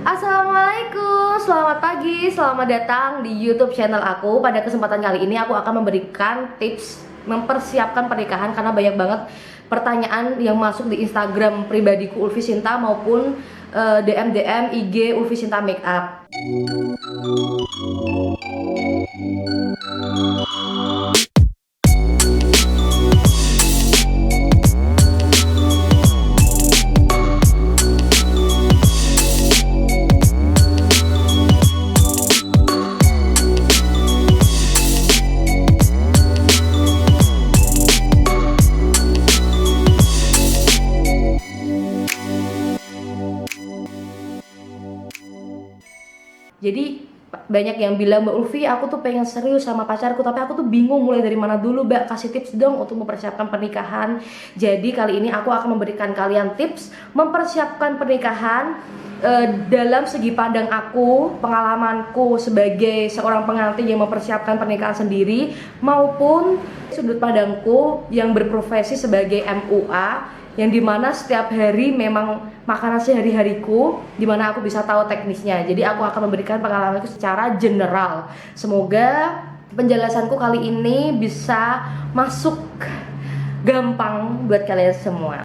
Assalamualaikum, selamat pagi, selamat datang di YouTube channel aku. Pada kesempatan kali ini aku akan memberikan tips mempersiapkan pernikahan karena banyak banget pertanyaan yang masuk di Instagram pribadiku Ulfi Sinta maupun DM IG Ulfi Sinta Makeup. Jadi banyak yang bilang, Mbak Ulfi, aku tuh pengen serius sama pacarku, tapi aku tuh bingung mulai dari mana dulu, Mbak. Kasih tips dong untuk mempersiapkan pernikahan. Jadi kali ini aku akan memberikan kalian tips mempersiapkan pernikahan dalam segi pandang aku, pengalamanku sebagai seorang pengantin yang mempersiapkan pernikahan sendiri, maupun sudut pandangku yang berprofesi sebagai MUA, yang dimana setiap hari memang makanan sehari-hariku, dimana aku bisa tahu teknisnya. Jadi aku akan memberikan pengalamanku secara general. Semoga penjelasanku kali ini bisa masuk gampang buat kalian semua.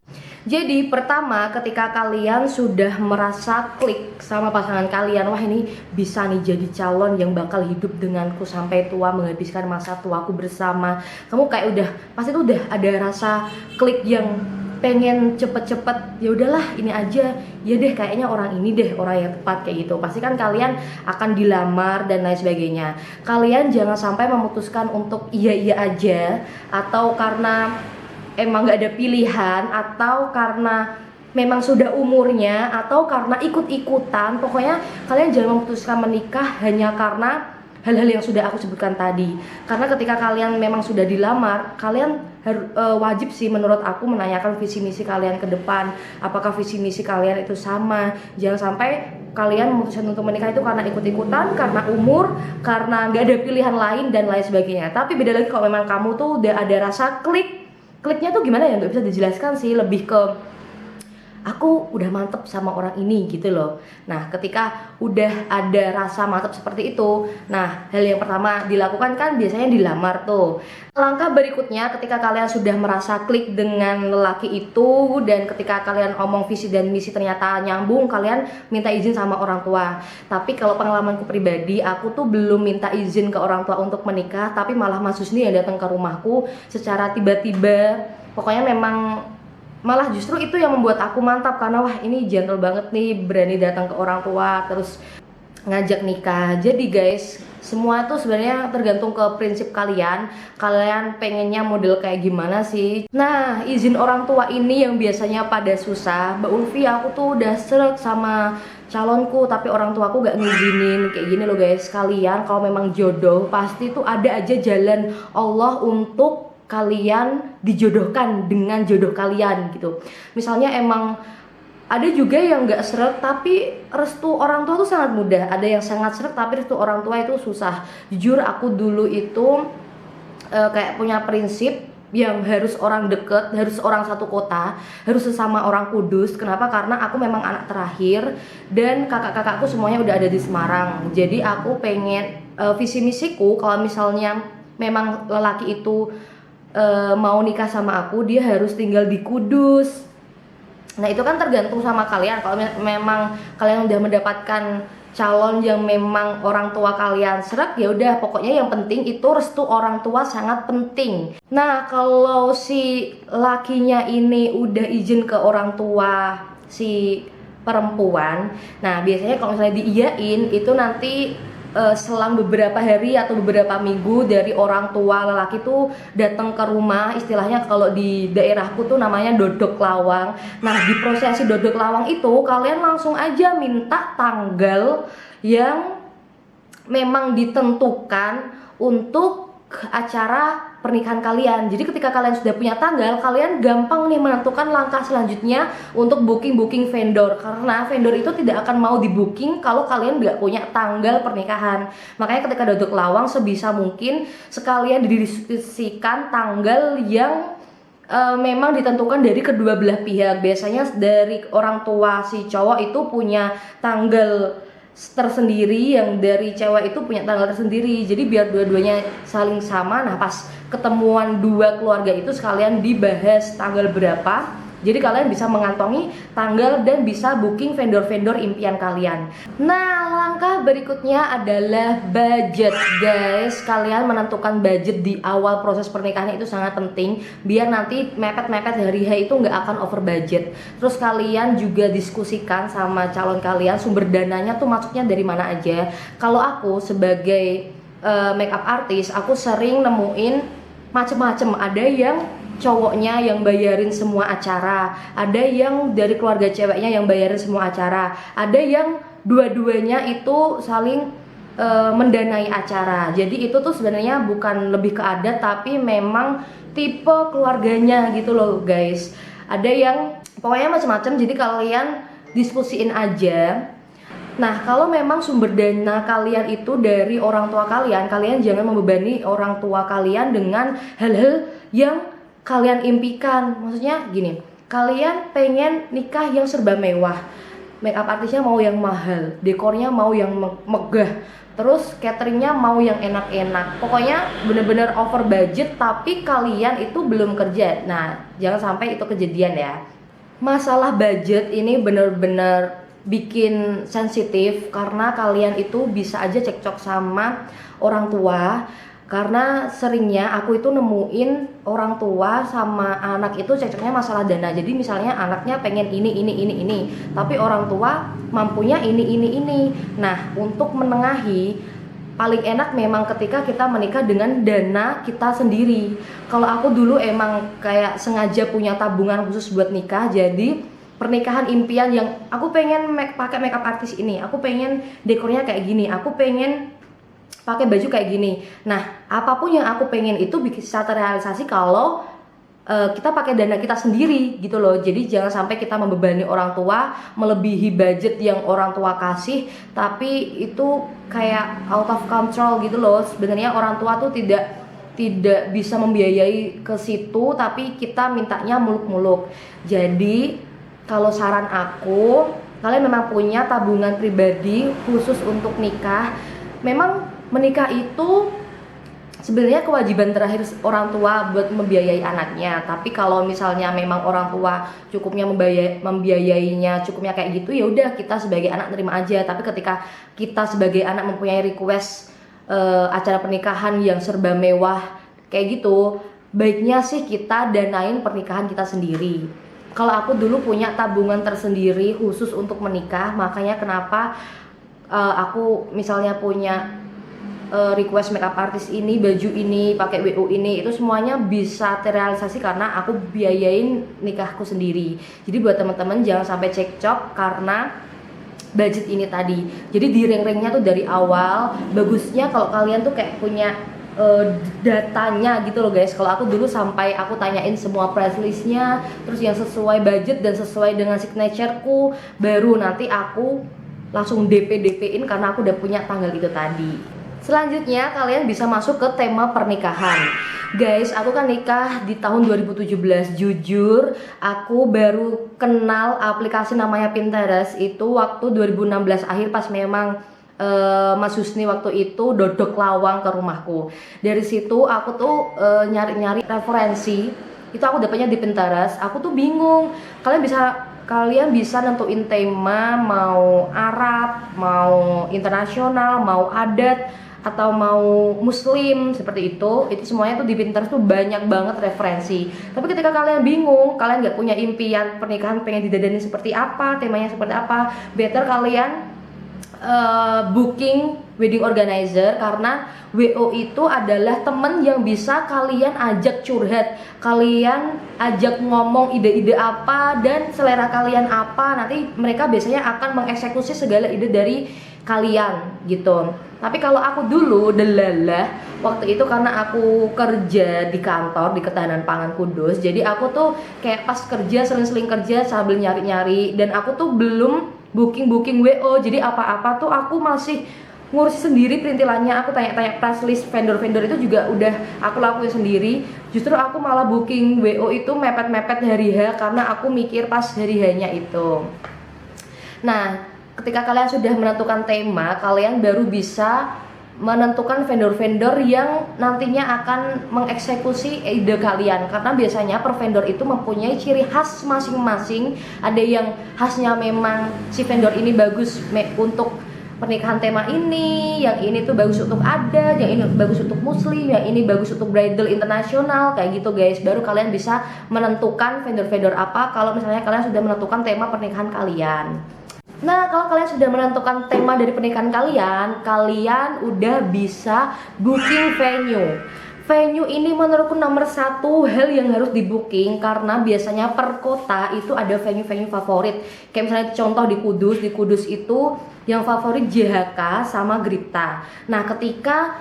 Jadi pertama, ketika kalian sudah merasa klik sama pasangan kalian, wah ini bisa nih jadi calon yang bakal hidup denganku sampai tua, menghabiskan masa tuaku bersama. Kamu kayak udah pasti tuh udah ada rasa klik yang pengen cepet-cepet, ya udahlah ini aja, ya deh kayaknya orang ini deh orang yang tepat kayak gitu. Pasti kan kalian akan dilamar dan lain sebagainya. Kalian jangan sampai memutuskan untuk iya aja, atau karena emang gak ada pilihan, atau karena memang sudah umurnya, atau karena ikut-ikutan. Pokoknya kalian jangan memutuskan menikah hanya karena hal-hal yang sudah aku sebutkan tadi. Karena ketika kalian memang sudah dilamar, kalian wajib sih menurut aku menanyakan visi misi kalian ke depan. Apakah visi misi kalian itu sama? Jangan sampai kalian memutuskan untuk menikah itu karena ikut-ikutan, karena umur, karena nggak ada pilihan lain dan lain sebagainya. Tapi beda lagi kalau memang kamu tuh udah ada rasa kliknya tuh gimana ya, nggak bisa dijelaskan sih, lebih ke aku udah mantep sama orang ini gitu loh. Nah ketika udah ada rasa mantep seperti itu, nah hal yang pertama dilakukan kan biasanya dilamar tuh. Langkah berikutnya ketika kalian sudah merasa klik dengan lelaki itu, dan ketika kalian omong visi dan misi ternyata nyambung, kalian minta izin sama orang tua. Tapi kalau pengalamanku pribadi, aku tuh belum minta izin ke orang tua untuk menikah, tapi malah Mas Husni yang datang ke rumahku secara tiba-tiba. Pokoknya memang malah justru itu yang membuat aku mantap, karena wah ini gentle banget nih, berani datang ke orang tua terus ngajak nikah. Jadi guys, semua itu sebenarnya tergantung ke prinsip kalian pengennya model kayak gimana sih. Nah izin orang tua ini yang biasanya pada susah. Mbak Ulfi, aku tuh udah seret sama calonku tapi orang tuaku gak ngizinin. Kayak gini loh guys, kalian kalau memang jodoh pasti tuh ada aja jalan Allah untuk kalian dijodohkan dengan jodoh kalian gitu. Misalnya emang ada juga yang gak seret tapi restu orang tua tuh sangat mudah. Ada yang sangat seret tapi restu orang tua itu susah. Jujur aku dulu itu kayak punya prinsip yang harus orang deket, harus orang satu kota, harus sesama orang Kudus. Kenapa? Karena aku memang anak terakhir dan kakak-kakakku semuanya udah ada di Semarang. Jadi aku pengen visi misiku kalau misalnya memang lelaki itu mau nikah sama aku, dia harus tinggal di Kudus. Nah itu kan tergantung sama kalian. Kalau memang kalian udah mendapatkan calon yang memang orang tua kalian seret, ya udah pokoknya yang penting itu restu orang tua sangat penting. Nah kalau si lakinya ini udah izin ke orang tua si perempuan, nah biasanya kalau misalnya diiyain itu nanti selang beberapa hari atau beberapa minggu dari orang tua lelaki tuh datang ke rumah. Istilahnya kalau di daerahku tuh namanya dodok lawang. Nah di prosesi dodok lawang itu kalian langsung aja minta tanggal yang memang ditentukan untuk acara pernikahan kalian. Jadi ketika kalian sudah punya tanggal, kalian gampang nih menentukan langkah selanjutnya untuk booking vendor. Karena vendor itu tidak akan mau di booking kalau kalian nggak punya tanggal pernikahan. Makanya ketika dodok lawang sebisa mungkin sekalian didiskusikan tanggal yang memang ditentukan dari kedua belah pihak. Biasanya dari orang tua si cowok itu punya tanggal tersendiri, yang dari cewek itu punya tanggal tersendiri. Jadi biar dua-duanya saling sama. Nah, pas ketemuan dua keluarga itu sekalian dibahas tanggal berapa. Jadi kalian bisa mengantongi tanggal dan bisa booking vendor-vendor impian kalian. Nah, langkah berikutnya adalah budget, guys. Kalian menentukan budget di awal proses pernikahan itu sangat penting, biar nanti mepet-mepet hari H itu nggak akan over budget. Terus kalian juga diskusikan sama calon kalian sumber dananya tuh masuknya dari mana aja. Kalau aku sebagai makeup artist, aku sering nemuin macem-macem. Ada yang cowoknya yang bayarin semua acara, ada yang dari keluarga ceweknya yang bayarin semua acara, ada yang dua-duanya itu saling mendanai acara. Jadi itu tuh sebenarnya bukan lebih ke adat, tapi memang tipe keluarganya gitu loh, guys. Ada yang pokoknya macam-macam, jadi kalian diskusiin aja. Nah, kalau memang sumber dana kalian itu dari orang tua kalian, kalian jangan membebani orang tua kalian dengan hal-hal yang kalian impikan. Maksudnya gini, kalian pengen nikah yang serba mewah, makeup artisnya mau yang mahal, dekornya mau yang megah, terus cateringnya mau yang enak-enak. Pokoknya bener-bener over budget, tapi kalian itu belum kerja. Nah, jangan sampai itu kejadian ya. Masalah budget ini bener-bener bikin sensitif, karena kalian itu bisa aja cekcok sama orang tua. Karena seringnya aku itu nemuin orang tua sama anak itu cekcoknya masalah dana. Jadi misalnya anaknya pengen ini, tapi orang tua mampunya ini. Nah, untuk menengahi paling enak memang ketika kita menikah dengan dana kita sendiri. Kalau aku dulu emang kayak sengaja punya tabungan khusus buat nikah. Jadi pernikahan impian yang aku pengen pakai makeup artis ini, aku pengen dekornya kayak gini, aku pengen pakai baju kayak gini. Nah, apapun yang aku pengen itu bisa terrealisasi kalau kita pakai dana kita sendiri gitu loh. Jadi jangan sampai kita membebani orang tua melebihi budget yang orang tua kasih, tapi itu kayak out of control gitu loh. Sebenarnya orang tua tuh tidak bisa membiayai ke situ, tapi kita mintanya muluk-muluk. Jadi kalau saran aku, kalian memang punya tabungan pribadi khusus untuk nikah. Memang menikah itu sebenarnya kewajiban terakhir orang tua buat membiayai anaknya. Tapi kalau misalnya memang orang tua cukupnya membiayainya cukupnya kayak gitu, ya udah kita sebagai anak terima aja. Tapi ketika kita sebagai anak mempunyai request acara pernikahan yang serba mewah kayak gitu, baiknya sih kita danain pernikahan kita sendiri. Kalau aku dulu punya tabungan tersendiri khusus untuk menikah, makanya kenapa aku misalnya punya request makeup artist ini, baju ini, pakai WO ini, itu semuanya bisa terrealisasi karena aku biayain nikahku sendiri. Jadi buat teman-teman jangan sampai cekcok karena budget ini tadi. Jadi di ring-ringnya tuh dari awal. Bagusnya kalau kalian tuh kayak punya datanya gitu loh guys. Kalau aku dulu sampai aku tanyain semua price listnya, terus yang sesuai budget dan sesuai dengan signatureku, baru nanti aku langsung DP-in karena aku udah punya tanggal itu tadi. Selanjutnya kalian bisa masuk ke tema pernikahan. Guys, aku kan nikah di tahun 2017. Jujur, aku baru kenal aplikasi namanya Pinterest itu waktu 2016 akhir, pas memang Mas Husni waktu itu dodok lawang ke rumahku. Dari situ aku tuh nyari-nyari referensi. Itu aku dapetnya di Pinterest. Aku tuh bingung. Kalian bisa nentuin tema, mau Arab, mau internasional, mau adat, atau mau muslim, seperti itu semuanya tuh di Pinterest tuh banyak banget referensi. Tapi ketika kalian bingung, kalian nggak punya impian pernikahan pengen didadanin seperti apa, temanya seperti apa, better kalian booking wedding organizer, karena WO itu adalah temen yang bisa kalian ajak curhat, kalian ajak ngomong ide-ide apa dan selera kalian apa, nanti mereka biasanya akan mengeksekusi segala ide dari kalian gitu. Tapi kalau aku dulu delalah waktu itu karena aku kerja di kantor di Ketahanan Pangan Kudus, jadi aku tuh kayak pas kerja seling-seling kerja sambil nyari-nyari, dan aku tuh belum booking WO. Jadi apa-apa tuh aku masih ngurus sendiri perintilannya, aku tanya-tanya price list vendor-vendor itu juga udah aku lakuin sendiri. Justru aku malah booking WO itu mepet-mepet hari H karena aku mikir pas hari H-nya itu. Nah, ketika kalian sudah menentukan tema, kalian baru bisa menentukan vendor-vendor yang nantinya akan mengeksekusi ide kalian. Karena biasanya per vendor itu mempunyai ciri khas masing-masing. Ada yang khasnya memang si vendor ini bagus untuk pernikahan tema ini, yang ini tuh bagus untuk adat, yang ini bagus untuk muslim, yang ini bagus untuk bridal internasional, kayak gitu guys. Baru kalian bisa menentukan vendor-vendor apa kalau misalnya kalian sudah menentukan tema pernikahan kalian. Nah, kalau kalian sudah menentukan tema dari pernikahan kalian, kalian udah bisa booking venue. Venue ini menurutku nomor satu hal yang harus di booking, karena biasanya per kota itu ada venue-venue favorit. Kayak misalnya contoh di Kudus itu yang favorit JHK sama Gripta. Nah, ketika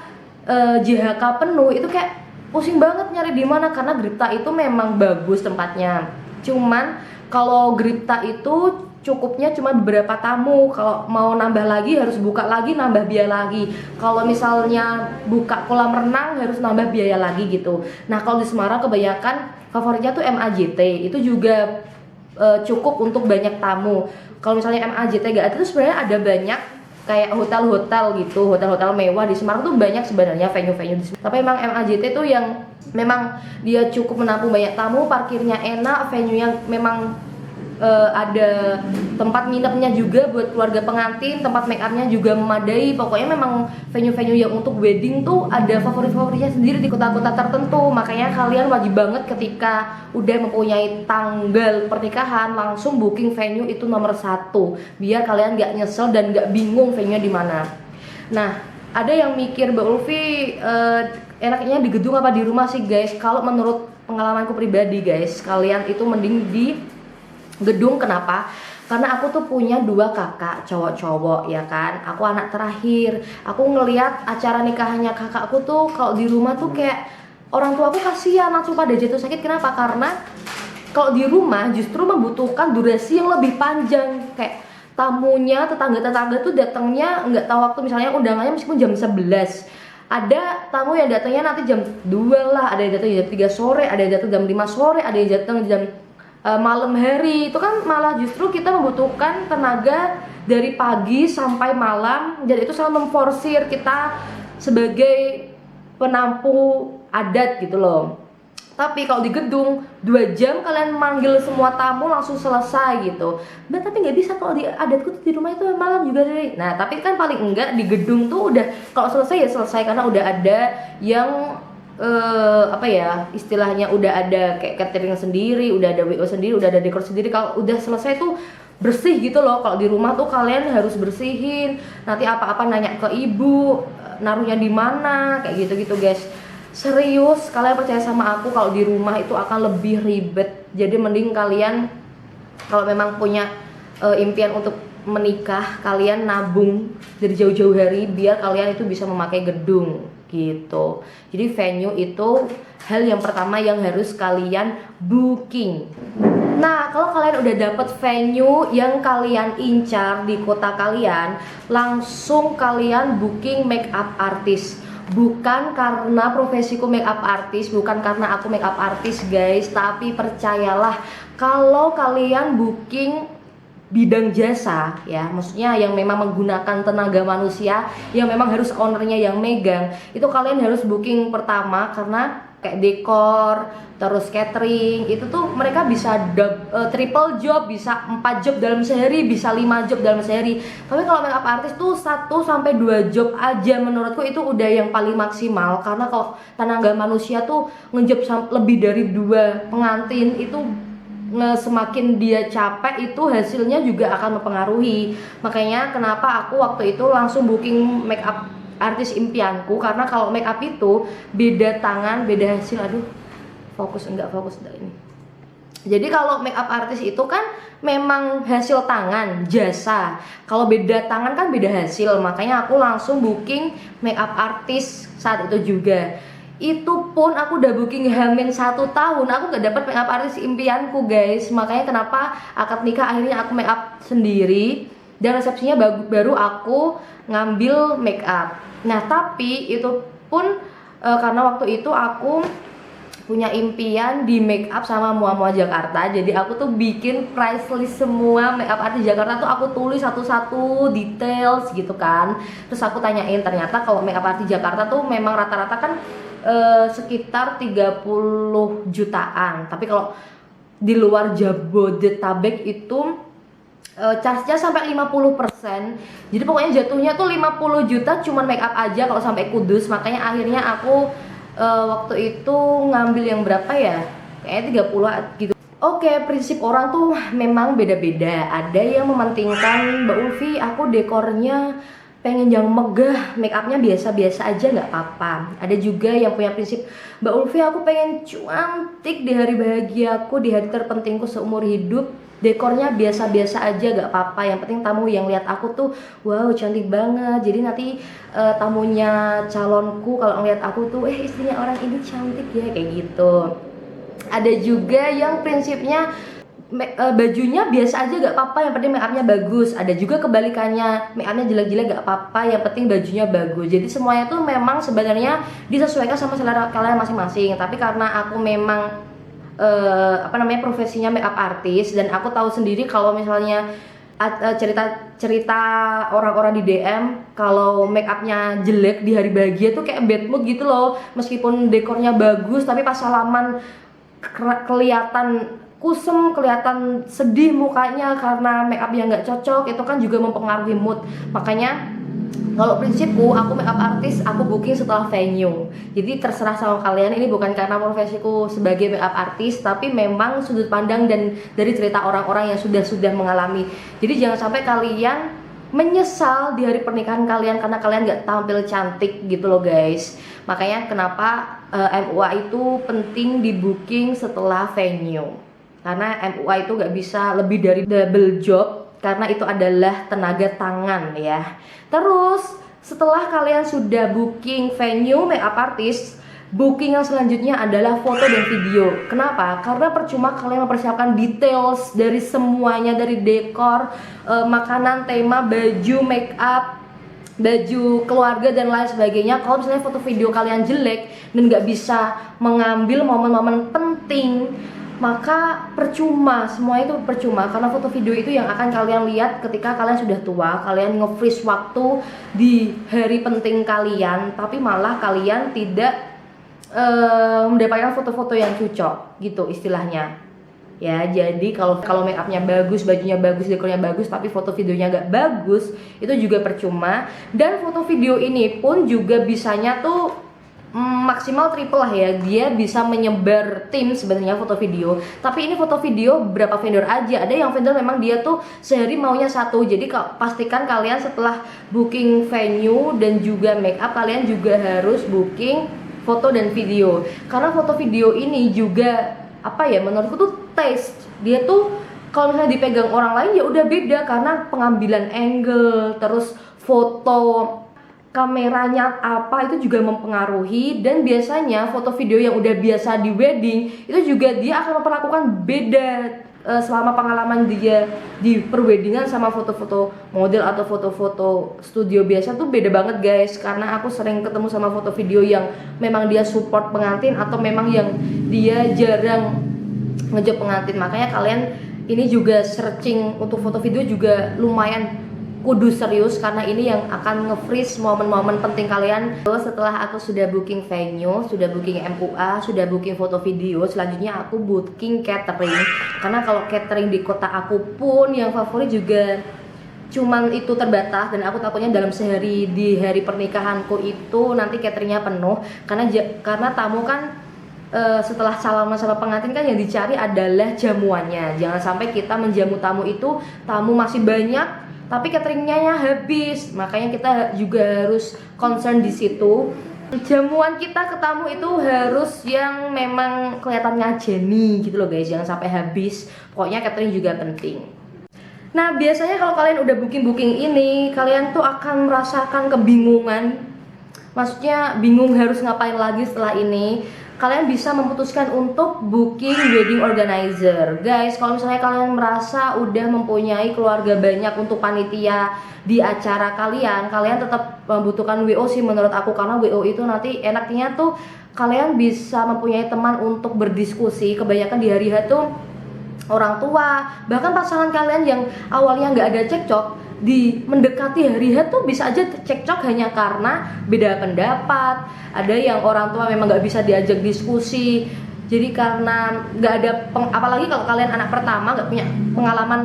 JHK penuh itu kayak pusing banget nyari di mana, karena Gripta itu memang bagus tempatnya. Cuman kalau Gripta itu cukupnya cuma beberapa tamu. Kalau mau nambah lagi harus buka lagi, nambah biaya lagi. Kalau misalnya buka kolam renang harus nambah biaya lagi gitu. Nah, kalau di Semarang kebanyakan favoritnya tuh MAJT. Itu juga cukup untuk banyak tamu. Kalau misalnya MAJT gak ada, itu sebenarnya ada banyak kayak hotel-hotel gitu, hotel-hotel mewah di Semarang tuh banyak sebenarnya venue-venue di Semarang. Tapi emang MAJT tuh yang memang dia cukup menampung banyak tamu, parkirnya enak, venue yang memang ada tempat nginepnya juga buat keluarga pengantin, tempat make upnya juga memadai. Pokoknya memang venue-venue yang untuk wedding tuh ada favorit-favoritnya sendiri di kota-kota tertentu. Makanya kalian wajib banget ketika udah mempunyai tanggal pernikahan langsung booking venue itu nomor satu, biar kalian gak nyesel dan gak bingung venue-nya di mana. Nah, ada yang mikir Mbak Ulfi enaknya di gedung apa di rumah sih guys? Kalau menurut pengalamanku pribadi guys, kalian itu mending di gedung. Kenapa? Karena aku tuh punya 2 kakak cowok-cowok ya kan. Aku anak terakhir. Aku ngelihat acara nikahannya kakakku tuh kalau di rumah tuh kayak orang tua aku kasihan langsung pada jatuh sakit. Kenapa? Karena kalau di rumah justru membutuhkan durasi yang lebih panjang. Kayak tamunya, tetangga-tetangga tuh datangnya nggak tahu waktu, misalnya undangannya meskipun jam 11. Ada tamu yang datangnya nanti jam 2 lah, ada yang datang jam 3 sore, ada yang datang jam 5 sore, ada yang datang jam malam hari. Itu kan malah justru kita membutuhkan tenaga dari pagi sampai malam, dan itu sangat memforsir kita sebagai penampung adat gitu loh. Tapi kalau di gedung 2 jam kalian manggil semua tamu langsung selesai gitu. Nah, tapi nggak bisa kalau di adatku tuh di rumah itu malam juga deh. Nah, tapi kan paling enggak di gedung tuh udah kalau selesai ya selesai, karena udah ada yang apa ya istilahnya, udah ada kayak catering sendiri, udah ada WO sendiri, udah ada dekor sendiri. Kalau udah selesai tuh bersih gitu loh. Kalau di rumah tuh kalian harus bersihin, nanti apa-apa nanya ke ibu, naruhnya di mana, kayak gitu-gitu guys. Serius, kalian percaya sama aku, kalau di rumah itu akan lebih ribet. Jadi mending kalian kalau memang punya impian untuk menikah, kalian nabung dari jauh-jauh hari biar kalian itu bisa memakai gedung gitu. Jadi venue itu hal yang pertama yang harus kalian booking. Nah, kalau kalian udah dapet venue yang kalian incar di kota kalian, langsung kalian booking makeup artist. Bukan karena profesiku makeup artist, bukan karena aku makeup artist guys, tapi percayalah kalau kalian booking bidang jasa ya, maksudnya yang memang menggunakan tenaga manusia, yang memang harus ownernya yang megang, itu kalian harus booking pertama. Karena kayak dekor, terus catering, itu tuh mereka bisa triple job, bisa 4 job dalam sehari, bisa 5 job dalam sehari. Tapi kalau makeup artist tuh 1-2 job aja menurutku itu udah yang paling maksimal. Karena kalau tenaga manusia tuh ngejob lebih dari 2 pengantin, itu semakin dia capek itu hasilnya juga akan mempengaruhi. Makanya kenapa aku waktu itu langsung booking makeup artis impianku, karena kalau makeup itu beda tangan beda hasil. Aduh, fokus enggak ini. Jadi kalau makeup artis itu kan memang hasil tangan, jasa. Kalau beda tangan kan beda hasil. Makanya aku langsung booking makeup artis saat itu juga. Itu pun aku udah booking Hamin 1 tahun, aku gak dapet makeup artis impianku guys. Makanya kenapa akad nikah akhirnya aku makeup sendiri. dan resepsinya baru aku ngambil make up. Nah tapi itu pun karena waktu itu aku punya impian di make up sama Mua Jakarta, jadi aku tuh bikin price list semua make up artis Jakarta tuh aku tulis satu-satu details gitu kan. Terus aku tanyain, ternyata kalau make up artis Jakarta tuh memang rata-rata kan sekitar 30 jutaan, tapi kalau di luar Jabodetabek itu charge-nya sampai 50%. Jadi pokoknya jatuhnya tuh 50 juta cuman make up aja kalau sampai Kudus. Makanya akhirnya aku waktu itu ngambil yang berapa ya? Kayaknya 30 gitu. Oke, prinsip orang tuh memang beda-beda. Ada yang mementingkan, Mbak Ulfi, aku dekornya pengen yang megah, make upnya biasa-biasa aja nggak apa-apa. Ada juga yang punya prinsip, Mbak Ulfi, aku pengen cantik di hari bahagiaku, di hari terpentingku seumur hidup, dekornya biasa-biasa aja gak apa-apa, yang penting tamu yang lihat aku tuh wow cantik banget, jadi nanti tamunya calonku kalau ngeliat aku tuh istrinya orang ini cantik ya, kayak gitu. Ada juga yang prinsipnya bajunya biasa aja gak apa-apa, yang penting make upnya bagus. Ada juga kebalikannya, make upnya jelek-jelek gak apa-apa, yang penting bajunya bagus. Jadi semuanya tuh memang sebenarnya disesuaikan sama selera kalian masing-masing. Tapi karena aku memang profesinya makeup artist, dan aku tahu sendiri kalau misalnya cerita orang-orang di DM kalau make upnya jelek di hari bahagia tuh kayak bad mood gitu loh. Meskipun dekornya bagus tapi pas salaman kelihatan kusem, kelihatan sedih mukanya karena make up yang nggak cocok, itu kan juga mempengaruhi mood. Makanya kalau prinsipku, aku makeup artist, aku booking setelah venue. Jadi terserah sama kalian, ini bukan karena profesiku sebagai makeup artist, tapi memang sudut pandang dan dari cerita orang-orang yang sudah mengalami. Jadi jangan sampai kalian menyesal di hari pernikahan kalian karena kalian nggak tampil cantik gitu loh guys. Makanya kenapa MUA itu penting di booking setelah venue. Karena MUA itu nggak bisa lebih dari double job, karena itu adalah tenaga tangan ya. Terus setelah kalian sudah booking venue makeup artist, booking yang selanjutnya adalah foto dan video. Kenapa? Karena percuma kalian mempersiapkan details dari semuanya, dari dekor, makanan, tema, baju, make up, baju keluarga dan lain sebagainya. Kalau misalnya foto video kalian jelek dan nggak bisa mengambil momen-momen penting, maka percuma, semua itu percuma. Karena foto video itu yang akan kalian lihat ketika kalian sudah tua. Kalian nge-freeze waktu di hari penting kalian, tapi malah kalian tidak mendapatkan foto-foto yang cocok gitu istilahnya ya. Jadi kalau make upnya bagus, bajunya bagus, dekornya bagus, tapi foto videonya gak bagus, itu juga percuma. Dan foto video ini pun juga bisanya tuh maksimal triple lah ya, dia bisa menyebar tim sebenarnya foto video. Tapi ini foto video berapa vendor aja, ada yang vendor memang dia tuh sehari maunya satu. Jadi pastikan kalian setelah booking venue dan juga make up, kalian juga harus booking foto dan video. Karena foto video ini juga apa ya, menurutku tuh taste, dia tuh kalau misalnya dipegang orang lain ya udah beda, karena pengambilan angle, terus foto kameranya apa itu juga mempengaruhi. Dan biasanya foto video yang udah biasa di wedding itu juga dia akan memperlakukan beda selama pengalaman dia di perweddingan sama foto-foto model atau foto-foto studio biasa tuh beda banget guys. Karena aku sering ketemu sama foto video yang memang dia support pengantin atau memang yang dia jarang ngejob pengantin. Makanya kalian ini juga searching untuk foto video juga lumayan kudu serius, karena ini yang akan nge-freeze momen-momen penting kalian. Setelah aku sudah booking venue, sudah booking MUA, sudah booking foto video, selanjutnya aku booking catering. Karena kalau catering di kota aku pun yang favorit juga cuman itu terbatas, dan aku takutnya dalam sehari di hari pernikahanku itu nanti cateringnya penuh. Karena tamu kan setelah salaman sama pengantin kan yang dicari adalah jamuannya. Jangan sampai kita menjamu tamu itu, tamu masih banyak tapi cateringnya habis. Makanya kita juga harus concern di situ. Jamuan kita ke tamu itu harus yang memang kelihatan ngajeni gitu loh guys, jangan sampai habis. Pokoknya catering juga penting. Nah biasanya kalau kalian udah booking ini, kalian tuh akan merasakan kebingungan. Maksudnya bingung harus ngapain lagi setelah ini. kalian bisa memutuskan untuk booking wedding organizer. Guys, kalau misalnya kalian merasa udah mempunyai keluarga banyak untuk panitia di acara kalian, kalian tetap membutuhkan WO sih menurut aku, karena WO itu nanti enaknya tuh kalian bisa mempunyai teman untuk berdiskusi. Kebanyakan di hari H tuh orang tua, bahkan pasangan kalian yang awalnya nggak ada cekcok, di mendekati hari H tuh bisa aja cekcok hanya karena beda pendapat. Ada yang orang tua memang nggak bisa diajak diskusi, jadi karena nggak ada apalagi kalau kalian anak pertama nggak punya pengalaman,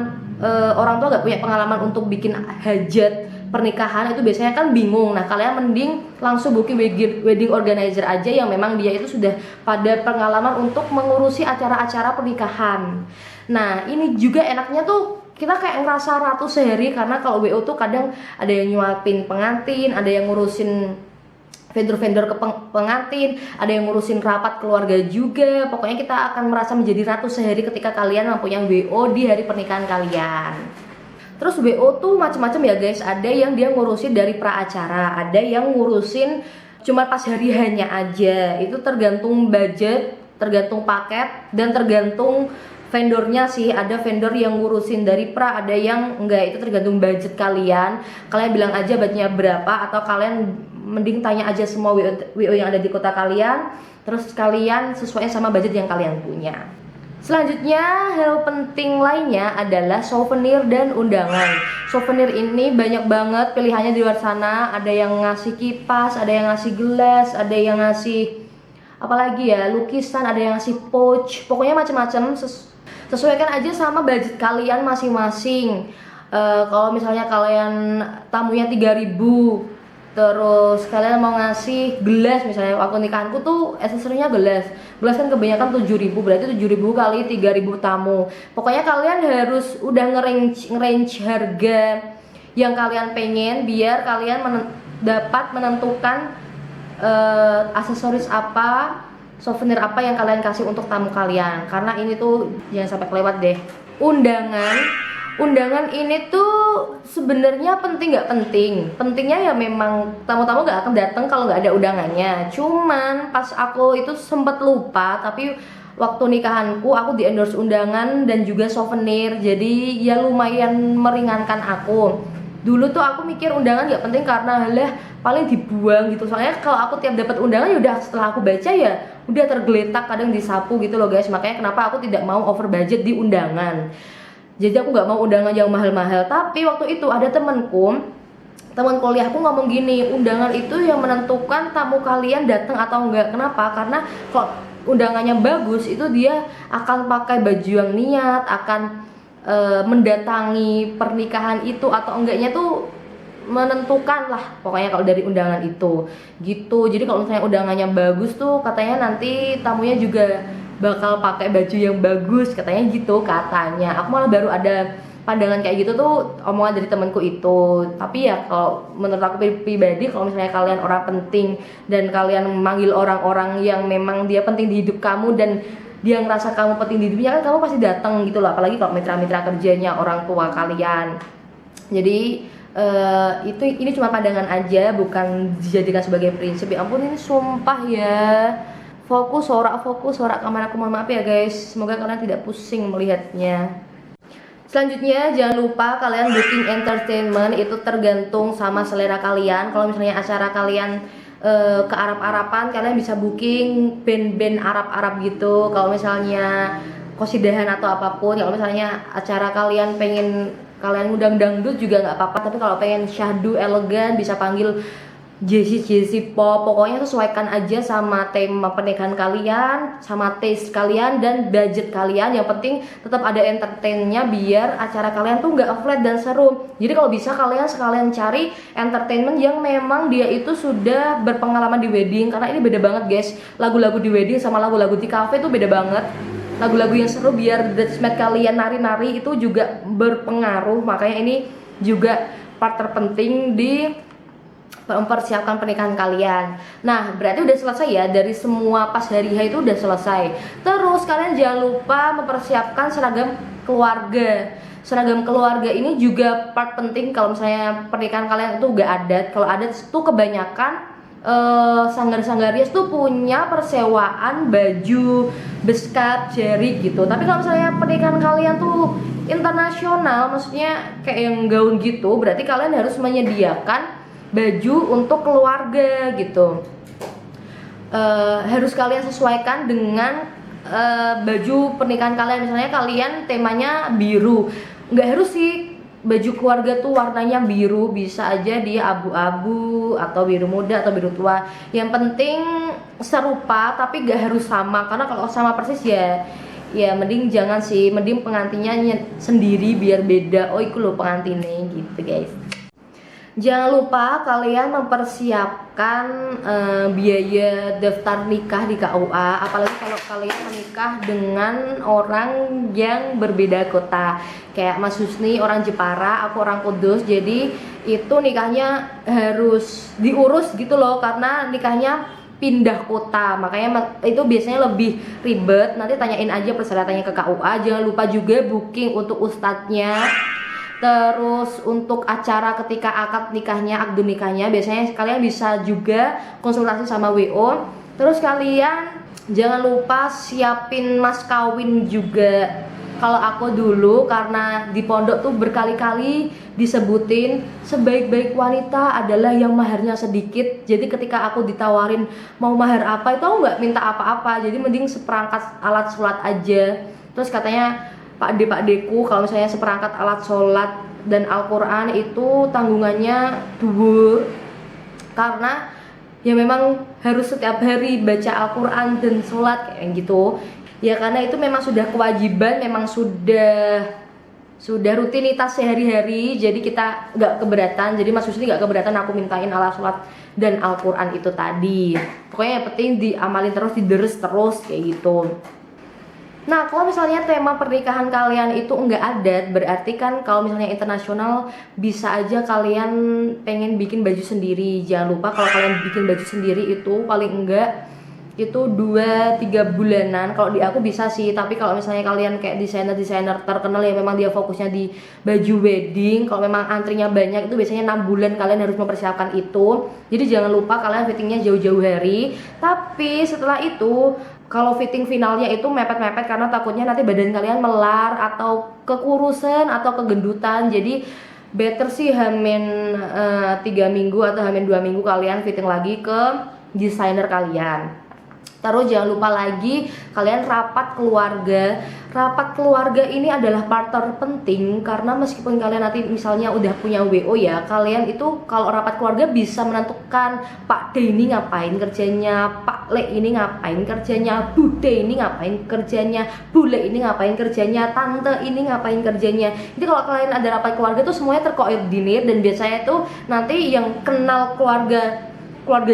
orang tua nggak punya pengalaman untuk bikin hajat pernikahan, itu biasanya kan bingung. Nah, kalian mending langsung booking wedding organizer aja yang memang dia itu sudah pada pengalaman untuk mengurusi acara-acara pernikahan. Nah, ini juga enaknya tuh kita kayak ngerasa ratu sehari, karena kalau WO tuh kadang ada yang nyuapin pengantin, ada yang ngurusin vendor-vendor ke pengantin, ada yang ngurusin rapat keluarga juga. Pokoknya kita akan merasa menjadi ratu sehari ketika kalian mempunyai WO di hari pernikahan kalian. Terus WO tuh macam-macam ya guys, ada yang dia ngurusin dari pra acara, ada yang ngurusin cuma pas hari hanya aja. Itu tergantung budget, tergantung paket, dan tergantung vendornya sih. Ada vendor yang ngurusin dari pra, ada yang enggak, itu tergantung budget kalian. Kalian bilang aja budgetnya berapa, atau kalian mending tanya aja semua WO yang ada di kota kalian, terus kalian sesuaikan sama budget yang kalian punya. Selanjutnya, hal penting lainnya adalah souvenir dan undangan. Souvenir ini banyak banget pilihannya di luar sana. Ada yang ngasih kipas, ada yang ngasih gelas, ada yang ngasih apalagi ya, lukisan, ada yang ngasih pouch. Pokoknya macam-macam. Sesuaikan aja sama budget kalian masing-masing. Kalau misalnya kalian tamunya 3.000, terus kalian mau ngasih gelas, misalnya waktu nikahanku tuh aksesorinya gelas kan kebanyakan 7.000, berarti 7.000 kali 3.000 tamu. Pokoknya kalian harus udah nge-range harga yang kalian pengen, biar kalian dapat menentukan aksesoris apa, souvenir apa yang kalian kasih untuk tamu kalian. Karena ini tuh jangan sampai kelewat deh. Undangan ini tuh sebenarnya penting nggak penting? Pentingnya ya memang tamu-tamu nggak akan datang kalau nggak ada undangannya. Cuman pas aku itu sempet lupa, tapi waktu nikahanku aku di endorse undangan dan juga souvenir. Jadi ya lumayan meringankan aku. Dulu tuh aku mikir undangan nggak penting karena halah paling dibuang gitu. Soalnya kalau aku tiap dapat undangan ya udah, setelah aku baca ya udah tergeletak, kadang disapu gitu loh guys. Makanya kenapa aku tidak mau over budget di undangan. Jadi aku nggak mau undangan yang mahal-mahal. Tapi waktu itu ada teman kuliahku ngomong gini, undangan itu yang menentukan tamu kalian datang atau enggak. Kenapa? Karena kalau undangannya bagus, itu dia akan pakai baju yang niat, akan mendatangi pernikahan itu atau enggaknya tuh menentukan lah pokoknya kalau dari undangan itu gitu. Jadi kalau misalnya undangannya bagus tuh katanya nanti tamunya juga bakal pakai baju yang bagus, katanya gitu katanya. Aku malah baru ada pandangan kayak gitu tuh, omongan dari temanku itu. Tapi ya kalau menurut aku pribadi, kalau misalnya kalian orang penting dan kalian memanggil orang-orang yang memang dia penting di hidup kamu dan dia ngerasa kamu penting di hidupnya, kan kamu pasti datang gitu loh. Apalagi kalau mitra-mitra kerjanya orang tua kalian. Jadi ini cuma pandangan aja, bukan dijadikan sebagai prinsip. Ya ampun, ini sumpah ya. Fokus sorak kamar aku, mohon maaf ya guys. Semoga kalian tidak pusing melihatnya. Selanjutnya jangan lupa kalian booking entertainment, itu tergantung sama selera kalian. Kalau misalnya acara kalian ke Arab-Araban, kalian bisa booking band-band Arab-Arab gitu. Kalau misalnya qasidahan atau apapun, kalau misalnya acara kalian pengen kalian ngundang dangdut juga nggak apa-apa. Tapi kalau pengen syahdu elegan bisa panggil Jazzy pop. Pokoknya sesuaikan aja sama tema pernikahan kalian, sama taste kalian dan budget kalian. Yang penting tetap ada entertainnya biar acara kalian tuh nggak flat dan seru. Jadi kalau bisa kalian sekalian cari entertainment yang memang dia itu sudah berpengalaman di wedding, karena ini beda banget guys. Lagu-lagu di wedding sama lagu-lagu di cafe tuh beda banget. Lagu-lagu yang seru biar bridesmaid kalian nari-nari itu juga berpengaruh. Makanya ini juga part terpenting di mempersiapkan pernikahan kalian. Nah, berarti udah selesai ya, dari semua pas hari H itu udah selesai. Terus kalian jangan lupa mempersiapkan seragam keluarga. Seragam keluarga ini juga part penting kalau misalnya pernikahan kalian itu gak adat. Kalau adat itu kebanyakan sanggar-sanggar rias tuh punya persewaan baju beskap jari gitu. Tapi kalau misalnya pernikahan kalian tuh internasional, maksudnya kayak yang gaun gitu, berarti kalian harus menyediakan baju untuk keluarga gitu. Harus kalian sesuaikan dengan baju pernikahan kalian. Misalnya kalian temanya biru, nggak harus sih baju keluarga tuh warnanya biru, bisa aja dia abu-abu atau biru muda atau biru tua. Yang penting serupa tapi gak harus sama, karena kalau sama persis ya mending jangan sih, mending pengantinnya sendiri biar beda. Oh iku loh pengantinnya gitu guys. Jangan lupa kalian mempersiapkan biaya daftar nikah di KUA, apalagi kalau kalian menikah dengan orang yang berbeda kota. Kayak Mas Husni orang Jepara, aku orang Kudus, jadi itu nikahnya harus diurus gitu loh, karena nikahnya pindah kota, makanya itu biasanya lebih ribet. Nanti tanyain aja persyaratannya ke KUA. Jangan lupa juga booking untuk ustadznya. Terus untuk acara ketika akad nikahnya, akad nikahnya, biasanya kalian bisa juga konsultasi sama WO. Terus kalian jangan lupa siapin mas kawin juga. Kalau aku dulu karena di pondok tuh berkali-kali disebutin sebaik-baik wanita adalah yang maharnya sedikit. Jadi ketika aku ditawarin mau mahar apa, itu aku nggak minta apa-apa. Jadi mending seperangkat alat sholat aja. Terus katanya Pak Deku kalau misalnya seperangkat alat sholat dan Al-Quran itu tanggungannya dhuwur, karena ya memang harus setiap hari baca Al-Quran dan sholat kayak gitu ya, karena itu memang sudah kewajiban, memang sudah rutinitas sehari-hari. Jadi kita nggak keberatan, jadi Mas Husni nggak keberatan aku mintain alat sholat dan Al-Quran itu tadi. Pokoknya yang penting diamalin terus, dideres terus kayak gitu. Nah, kalau misalnya tema pernikahan kalian itu enggak adat, berarti kan kalau misalnya internasional bisa aja kalian pengen bikin baju sendiri. Jangan lupa kalau kalian bikin baju sendiri itu paling enggak itu 2-3 bulanan. Kalau di aku bisa sih, tapi kalau misalnya kalian kayak desainer terkenal ya memang dia fokusnya di baju wedding, kalau memang antrinya banyak itu biasanya 6 bulan kalian harus mempersiapkan itu. Jadi jangan lupa kalian fittingnya jauh-jauh hari. Tapi setelah itu kalau fitting finalnya itu mepet-mepet, karena takutnya nanti badan kalian melar atau kekurusan atau kegendutan. Jadi better sih hamin 3 minggu atau hamin 2 minggu kalian fitting lagi ke desainer kalian. Terus jangan lupa lagi kalian rapat keluarga. Rapat keluarga ini adalah part terpenting, karena meskipun kalian nanti misalnya udah punya WO ya, kalian itu kalau rapat keluarga bisa menentukan Pak D ini ngapain kerjanya, Pak Le ini ngapain kerjanya, Bude ini ngapain kerjanya, Bule ini ngapain kerjanya, Tante ini ngapain kerjanya. Jadi kalau kalian ada rapat keluarga tuh semuanya terkoordinir, dan biasanya tuh nanti yang kenal keluarga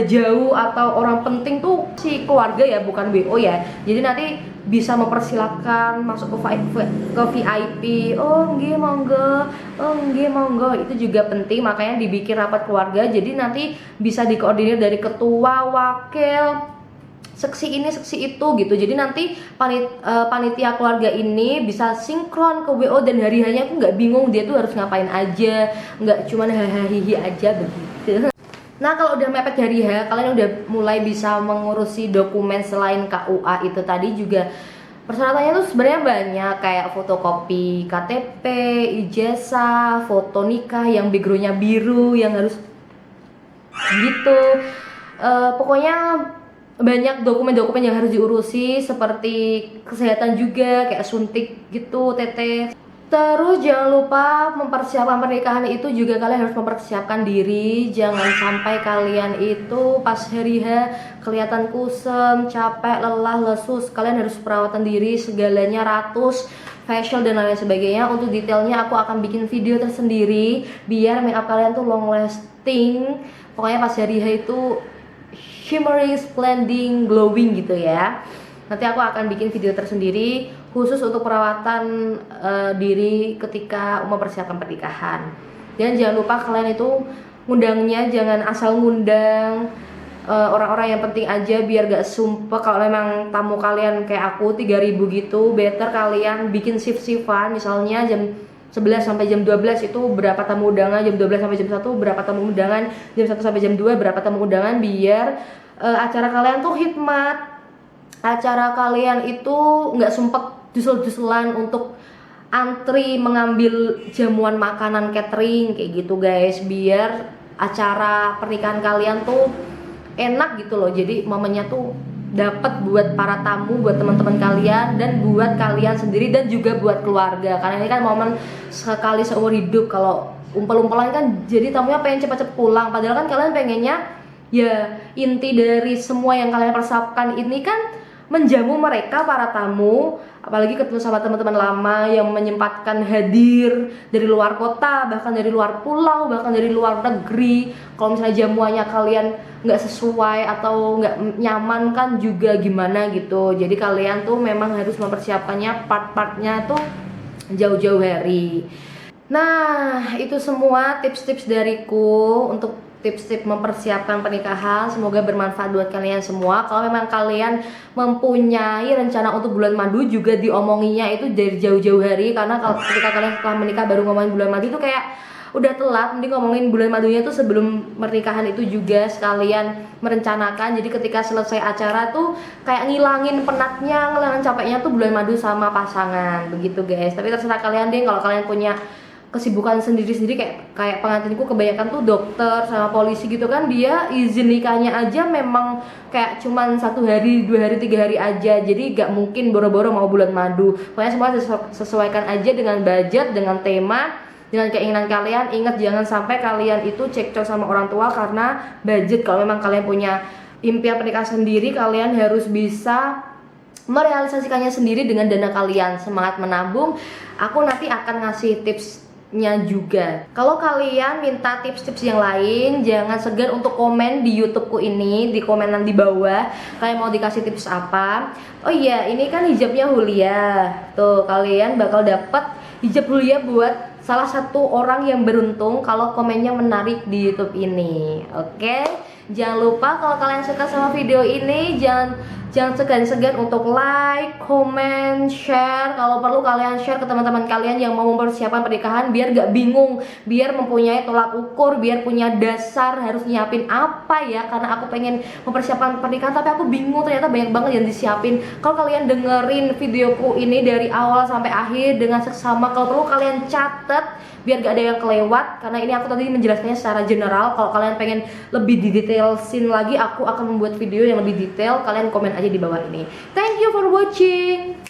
jauh atau orang penting tuh si keluarga ya, bukan WO ya. Jadi nanti bisa mempersilahkan masuk ke VIP. Oh nggih monggo, oh nggih monggo. Itu juga penting, makanya dibikin rapat keluarga. Jadi nanti bisa dikoordinir dari ketua, wakil, seksi ini, seksi itu gitu. Jadi nanti panitia keluarga ini bisa sinkron ke WO, dan hari-harinya aku nggak bingung dia tuh harus ngapain aja, nggak cuman hahaha aja begitu. Nah, kalau udah mepet hari H, kalian udah mulai bisa mengurusi dokumen selain KUA itu tadi juga. Persyaratannya tuh sebenarnya banyak, kayak fotokopi KTP, ijazah, foto nikah yang backgroundnya biru yang harus gitu. Pokoknya banyak dokumen-dokumen yang harus diurusi, seperti kesehatan juga kayak suntik gitu, teteh. Terus jangan lupa mempersiapkan pernikahan itu juga, kalian harus mempersiapkan diri. Jangan sampai kalian itu pas hari H kelihatan kusem, capek, lelah, lesu. Kalian harus perawatan diri segalanya, ratus, facial dan lain sebagainya. Untuk detailnya aku akan bikin video tersendiri biar makeup kalian tuh long lasting. Pokoknya pas hari H itu shimmering, splendid, glowing gitu ya. Nanti aku akan bikin video tersendiri khusus untuk perawatan diri ketika mempersiapkan pernikahan. Dan jangan lupa kalian itu ngundangnya jangan asal ngundang orang-orang yang penting aja, biar gak sumpah. Kalau memang tamu kalian kayak aku 3.000 gitu, better kalian bikin shift-shiftan. Misalnya jam 11 sampai jam 12 itu berapa tamu undangan, jam 12 sampai jam 1 berapa tamu undangan, jam 1 sampai jam 2 berapa tamu undangan, biar acara kalian tuh hikmat, acara kalian itu nggak sumpek jusel-juselan untuk antri mengambil jamuan makanan catering kayak gitu guys, biar acara pernikahan kalian tuh enak gitu loh. Jadi momennya tuh dapat buat para tamu, buat teman-teman kalian, dan buat kalian sendiri, dan juga buat keluarga. Karena ini kan momen sekali seumur hidup. Kalau umpel-umpelan kan jadi tamunya pengen cepet-cepet pulang, padahal kan kalian pengennya ya inti dari semua yang kalian persiapkan ini kan menjamu mereka para tamu, apalagi ketemu sama teman-teman lama yang menyempatkan hadir dari luar kota, bahkan dari luar pulau, bahkan dari luar negeri. Kalau misalnya jamuannya kalian nggak sesuai atau nggak nyaman kan juga gimana gitu. Jadi kalian tuh memang harus mempersiapkannya part-partnya tuh jauh-jauh hari. Nah, itu semua tips-tips dariku untuk tips-tips mempersiapkan pernikahan. Semoga bermanfaat buat kalian semua. Kalau memang kalian mempunyai rencana untuk bulan madu, juga diomonginya itu dari jauh-jauh hari. Karena kalau ketika kalian setelah menikah baru ngomongin bulan madu itu kayak udah telat. Mending ngomongin bulan madunya tuh sebelum pernikahan itu juga sekalian merencanakan. Jadi ketika selesai acara tuh kayak ngilangin penatnya, ngilangin capeknya tuh bulan madu sama pasangan. Begitu guys. Tapi terserah kalian deh, kalau kalian punya kesibukan sendiri-sendiri kayak pengantinku kebanyakan tuh dokter sama polisi gitu kan, dia izin nikahnya aja memang kayak cuman 1 hari, 2 hari, 3 hari aja. Jadi gak mungkin boro-boro mau bulan madu. Pokoknya semua sesuaikan aja dengan budget, dengan tema, dengan keinginan kalian. Ingat jangan sampai kalian itu cekcok sama orang tua karena budget. Kalau memang kalian punya impian pernikahan sendiri, kalian harus bisa merealisasikannya sendiri dengan dana kalian. Semangat menabung. Aku nanti akan ngasih tipsnya juga. Kalau kalian minta tips-tips yang lain, jangan segan untuk komen di YouTubeku ini, di komenan di bawah. Kalian mau dikasih tips apa? Oh iya, ini kan hijabnya Hulia. Tuh, kalian bakal dapat hijab Hulia buat salah satu orang yang beruntung kalau komennya menarik di YouTube ini. Oke? Jangan lupa kalau kalian suka sama video ini, jangan segan-segan untuk like, comment, share. Kalau perlu kalian share ke teman-teman kalian yang mau mempersiapkan pernikahan, biar gak bingung, biar mempunyai tolak ukur, biar punya dasar harus nyiapin apa ya. Karena aku pengen mempersiapkan pernikahan tapi aku bingung, ternyata banyak banget yang disiapin. Kalau kalian dengerin videoku ini dari awal sampai akhir dengan seksama, kalau perlu kalian catat biar gak ada yang kelewat, karena ini aku tadi menjelaskannya secara general. Kalau kalian pengen lebih didetailsin lagi, aku akan membuat video yang lebih detail. Kalian komen aja di bawah ini. Thank you for watching.